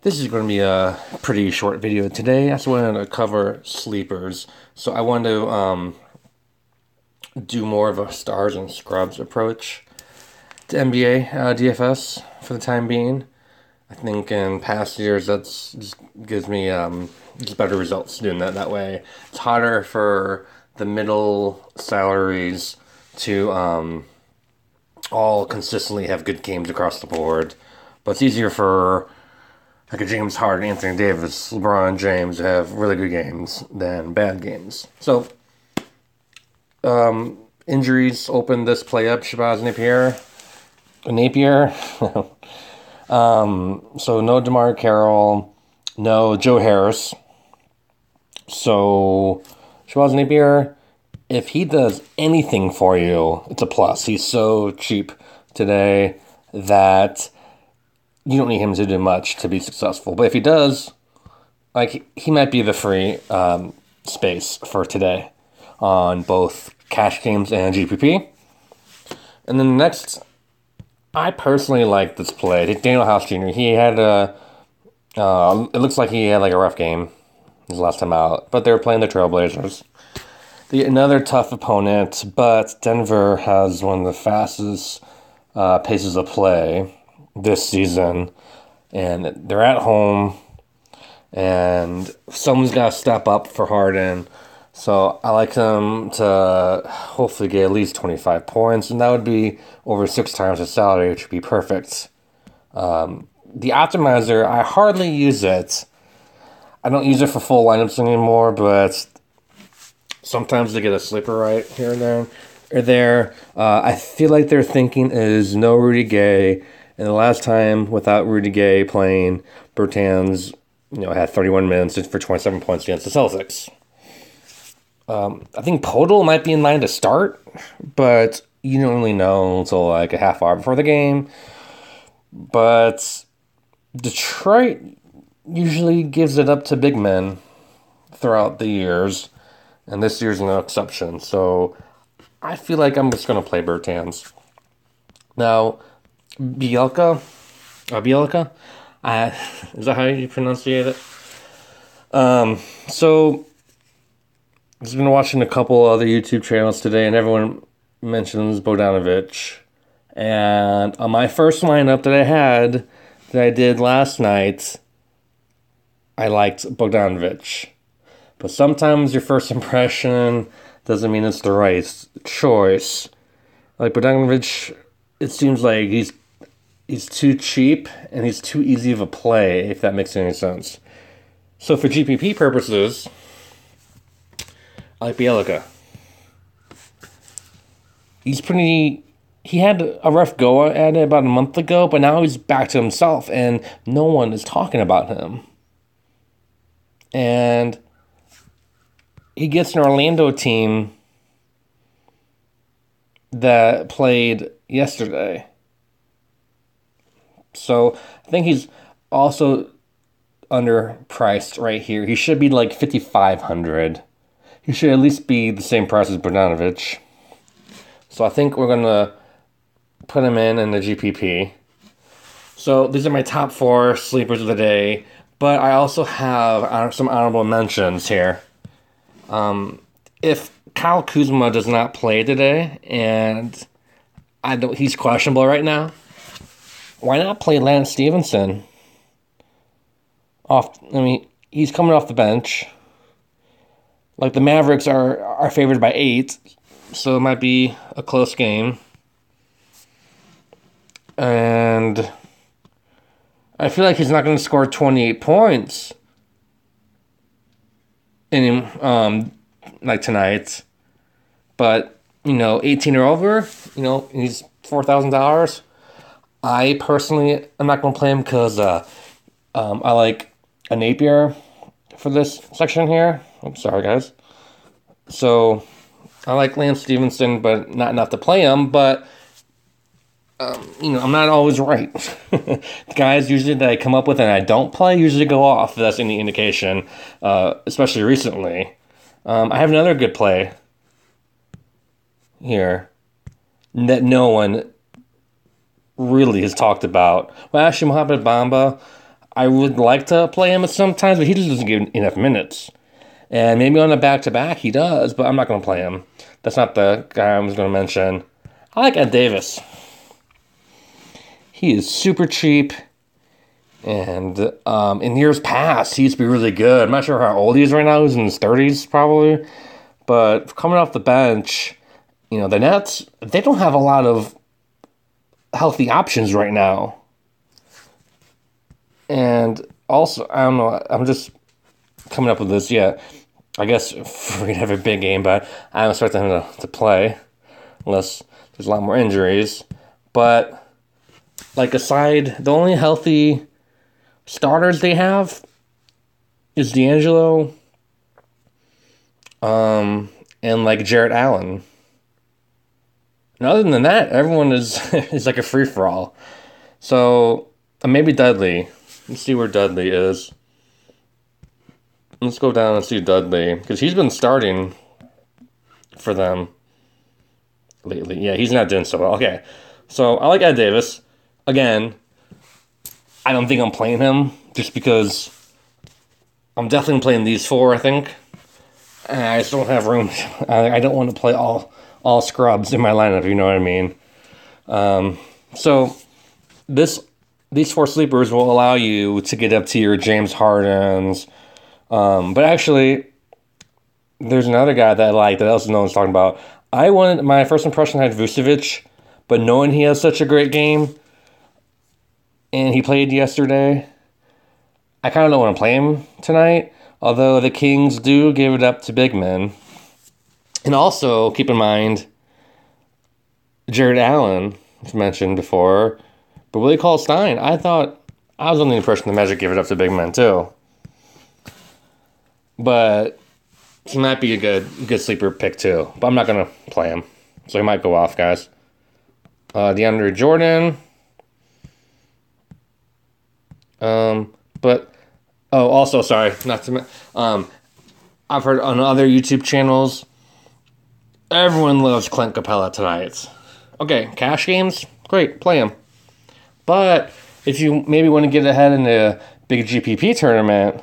This is going to be a pretty short video today. I just wanted to cover sleepers. So I wanted to do more of a stars and scrubs approach to NBA DFS for the time being. I think in past years that's just gives me just better results doing that way. It's harder for the middle salaries to all consistently have good games across the board, but it's easier for like a James Harden, Anthony Davis, LeBron James have really good games than bad games. So, injuries opened this play up. Shabazz Napier. So no DeMar Carroll, no Joe Harris. So Shabazz Napier, if he does anything for you, it's a plus. He's so cheap today that you don't need him to do much to be successful. But if he does, like he might be the free space for today on both cash games and GPP. And then the next, I personally like this play. Daniel House Jr. He had it looks like he had like a rough game his last time out, but they were playing the Trailblazers. Another tough opponent, but Denver has one of the fastest paces of play this season, and they're at home, and someone's got to step up for Harden. So I like him to hopefully get at least 25 points, and that would be over 6 times his salary, which would be perfect. The optimizer, I hardly use it. I don't use it for full lineups anymore, but sometimes they get a sleeper right here and there. I feel like their thinking is no Rudy Gay. And the last time without Rudy Gay playing, Bertans, had 31 minutes for 27 points against the Celtics. I think Podol might be in line to start, but you don't really know until like a half hour before the game. But Detroit usually gives it up to big men throughout the years, and this year's no exception. So I feel like I'm just going to play Bertans. Now, Bielka, is that how you pronounce it? So I've been watching a couple other YouTube channels today, and everyone mentions Bogdanovic. And on my first lineup that I did last night, I liked Bogdanovic. But sometimes your first impression doesn't mean it's the right choice. Like Bogdanovic, it seems like he's too cheap and he's too easy of a play, if that makes any sense. So for GPP purposes, I like Bielka. He had a rough go at it about a month ago, but now he's back to himself and no one is talking about him. And he gets an Orlando team that played yesterday. So I think he's also underpriced right here. He should be like 5,500. He should at least be the same price as Bogdanovic. So I think we're going to put him in the GPP. So these are my top 4 sleepers of the day. But I also have some honorable mentions here. If Kyle Kuzma does not play today, and he's questionable right now, why not play Lance Stevenson? He's coming off the bench. Like the Mavericks are favored by 8, so it might be a close game. And I feel like he's not going to score 28 points in like tonight. But 18 or over, he's $4,000. I personally am not going to play him because I like a Napier for this section here. I'm sorry, guys. So I like Lance Stevenson, but not enough to play him. But I'm not always right. The guys usually that I come up with and I don't play usually go off. If that's any indication, especially recently. I have another good play here that no one really has talked about. Well, actually, Mohamed Bamba, I would like to play him sometimes, but he just doesn't get enough minutes. And maybe on a back-to-back he does, but I'm not going to play him. That's not the guy I was going to mention. I like Ed Davis. He is super cheap. And in years past, he used to be really good. I'm not sure how old he is right now. He's in his 30s probably. But coming off the bench, you know, the Nets, they don't have a lot of healthy options right now. And also, I don't know, I'm just coming up with this. Yeah, I guess we're going to have a big game, but I don't expect him to play unless there's a lot more injuries. But, like, aside, the only healthy starters they have is D'Angelo, and like Jarrett Allen. And other than that, everyone is is like a free for all. So maybe Dudley. Let's see where Dudley is. Let's go down and see Dudley because he's been starting for them lately. Yeah, he's not doing so well. Okay, so I like Ed Davis again. I don't think I'm playing him just because I'm definitely playing these four, I think. And I just don't have room. I don't want to play all scrubs in my lineup, you know what I mean? So these four sleepers will allow you to get up to your James Hardens. But actually, there's another guy that I like that also no one's talking about. My first impression had Vucevic, but knowing he has such a great game, and he played yesterday, I kind of don't want to play him tonight, although the Kings do give it up to big men. And also, keep in mind, Jarrett Allen, as mentioned before, but Willie Cauley-Stein, I was under the impression the Magic give it up to big men too. But he might be a good sleeper pick too, but I'm not going to play him, so he might go off, guys. DeAndre Jordan. Also, sorry, not to I've heard on other YouTube channels, everyone loves Clint Capella tonight. Okay, cash games, great, play him. But if you maybe want to get ahead in the big GPP tournament,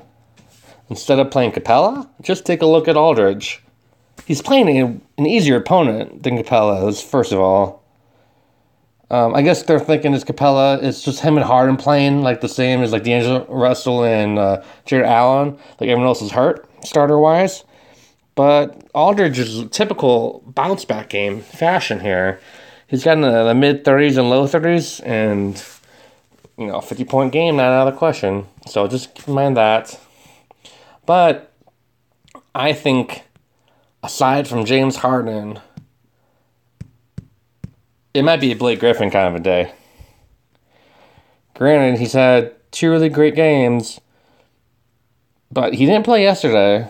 instead of playing Capella, just take a look at Aldridge. He's playing an easier opponent than Capella is, first of all. I guess they're thinking is Capella, it's just him and Harden playing like the same as like D'Angelo Russell and Jarrett Allen. Like everyone else is hurt, starter-wise. But Aldridge is a typical bounce-back game fashion here. He's got in the mid-30s and low 30s, and, you know, 50-point game, not out of the question. So just keep in mind that. But I think, aside from James Harden, it might be a Blake Griffin kind of a day. Granted, he's had 2 really great games, but he didn't play yesterday,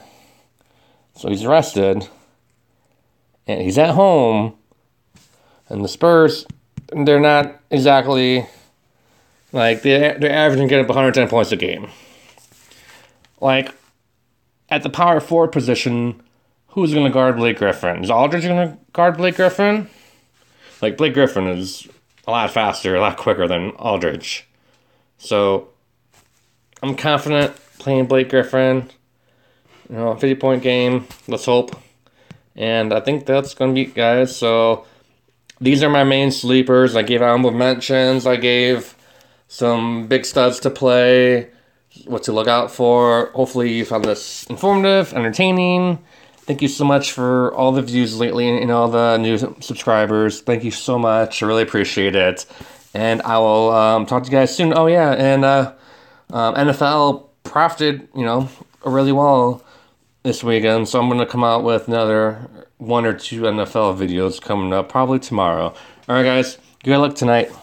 so he's rested, and he's at home, and the Spurs, they're not exactly, like, they're averaging getting up 110 points a game. Like, at the power forward position, who's going to guard Blake Griffin? Is Aldridge going to guard Blake Griffin? Like, Blake Griffin is a lot faster, a lot quicker than Aldridge. So, I'm confident playing Blake Griffin. You know, 50-point game, let's hope. And I think that's going to be it, guys. So, these are my main sleepers. I gave honorable mentions. I gave some big studs to play, what to look out for. Hopefully, you found this informative, entertaining. Thank you so much for all the views lately and all the new subscribers. Thank you so much. I really appreciate it. And I will talk to you guys soon. Oh, yeah, and NFL profited, really well this weekend. So I'm going to come out with another 1 or 2 NFL videos coming up, probably tomorrow. All right, guys. Good luck tonight.